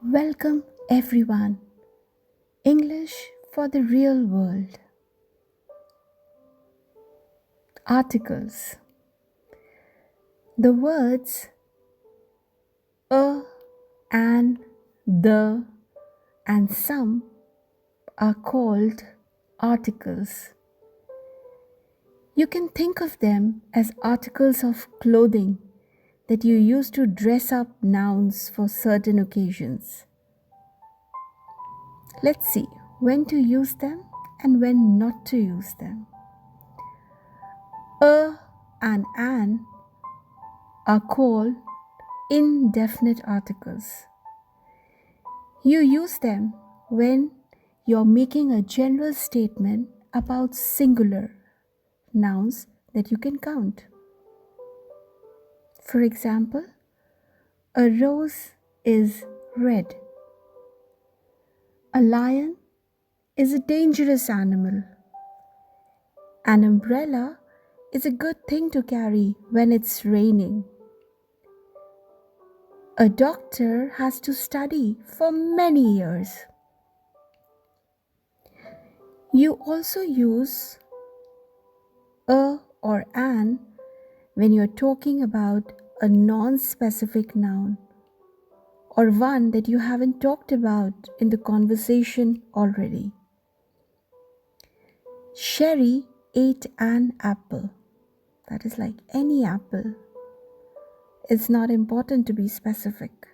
Welcome everyone. English for the real world. Articles. The words a, an, the, and some are called articles. You can think of them as articles of clothing that you use to dress up nouns for certain occasions. Let's see when to use them and when not to use them. A and an are called indefinite articles. You use them when you're making a general statement about singular nouns that you can count. For example, a rose is red. A lion is a dangerous animal. An umbrella is a good thing to carry when it's raining. A doctor has to study for many years. You also use a or an when you're talking about a non-specific noun or one that you haven't talked about in the conversation already. Sherry ate an apple. That is like any apple. It's not important to be specific.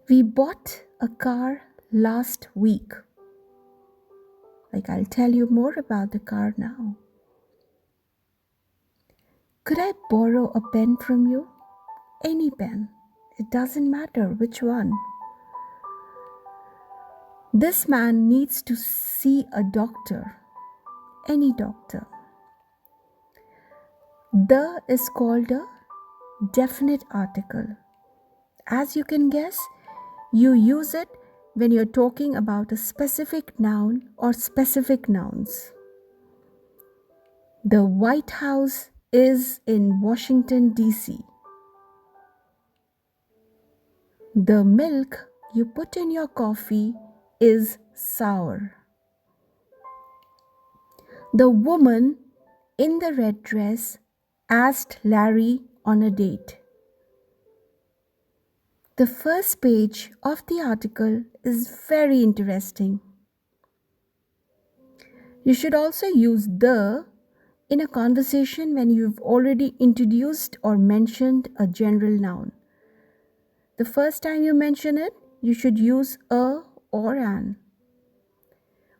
We bought a car last week. Like I'll tell you more about the car now. Could I borrow a pen from you? Any pen. It doesn't matter which one. This man needs to see a doctor. Any doctor. The is called a definite article. As you can guess, you use it when you're talking about a specific noun or specific nouns. The White House is in Washington, D.C. The milk you put in your coffee is sour. The woman in the red dress asked Larry on a date. The first page of the article is very interesting. You should also use the in a conversation when you've already introduced or mentioned a general noun. The first time you mention it, you should use a or an.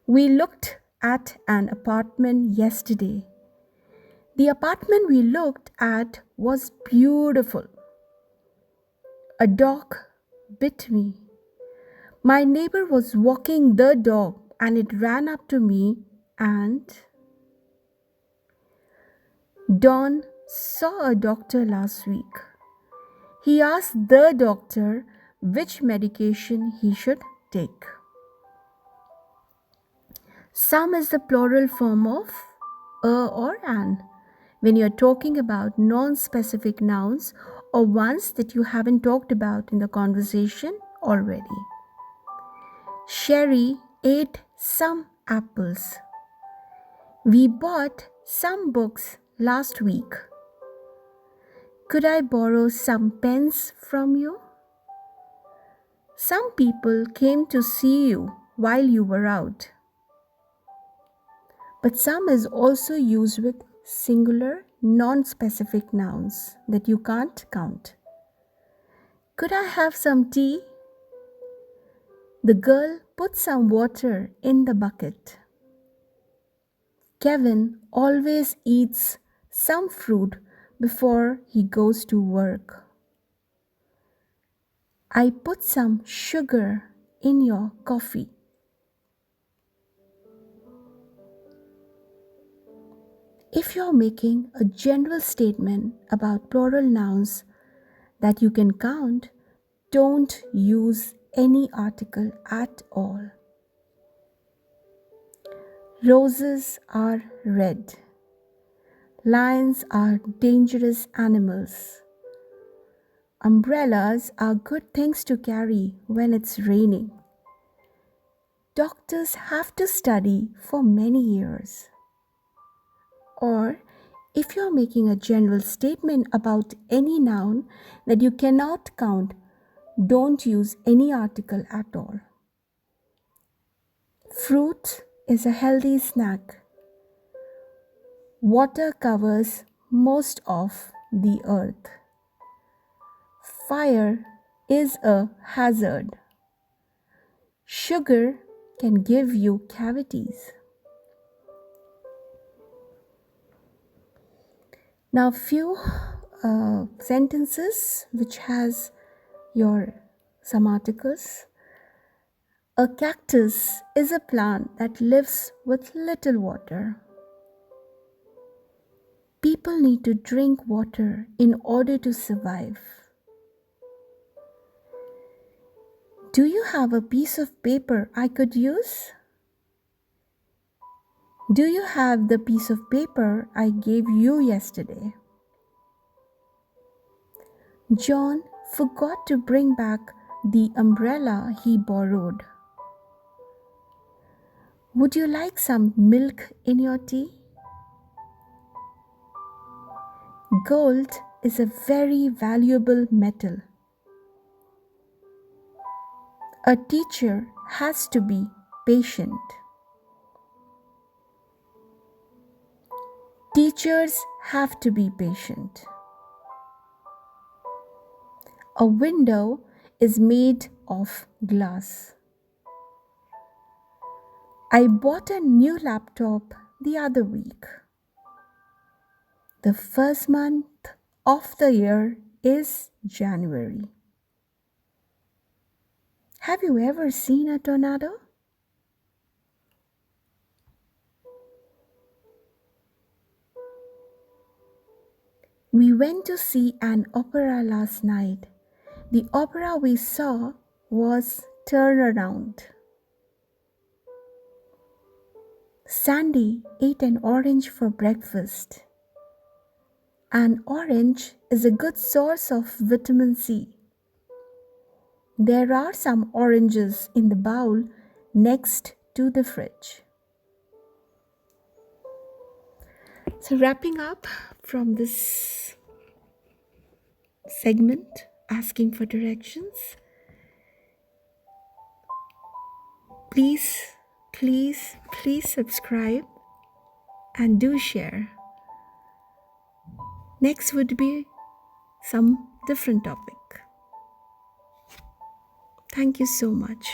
We looked at an apartment yesterday. The apartment we looked at was beautiful. A dog bit me. My neighbor was walking the dog and it ran up to me and Don saw a doctor last week. He asked the doctor which medication he should take. Some is the plural form of a or an when you're talking about non-specific nouns or ones that you haven't talked about in the conversation already. Sherry ate some apples. We bought some books last week. Could I borrow some pens from you? Some people came to see you while you were out. But some is also used with singular, non-specific nouns that you can't count. Could I have some tea? The girl put some water in the bucket. Kevin always eats some fruit before he goes to work. I put some sugar in your coffee. If you're making a general statement about plural nouns that you can count, don't use any article at all. Roses are red. Lions are dangerous animals. Umbrellas are good things to carry when it's raining. Doctors have to study for many years. Or if you're making a general statement about any noun that you cannot count, don't use any article at all. Fruit is a healthy snack. Water covers most of the earth. Fire is a hazard. Sugar can give you cavities. Now, few sentences which has some articles. A cactus is a plant that lives with little water. People need to drink water in order to survive. Do you have a piece of paper I could use? Do you have the piece of paper I gave you yesterday? John forgot to bring back the umbrella he borrowed. Would you like some milk in your tea? Gold is a very valuable metal. A teacher has to be patient. Teachers have to be patient. A window is made of glass. I bought a new laptop the other week. The first month of the year is January. Have you ever seen a tornado? We went to see an opera last night. The opera we saw was Turn Around. Sandy ate an orange for breakfast. An orange is a good source of vitamin C. There are some oranges in the bowl next to the fridge. So, wrapping up from this segment, asking for directions, please subscribe and do share. Next would be some different topic. Thank you so much.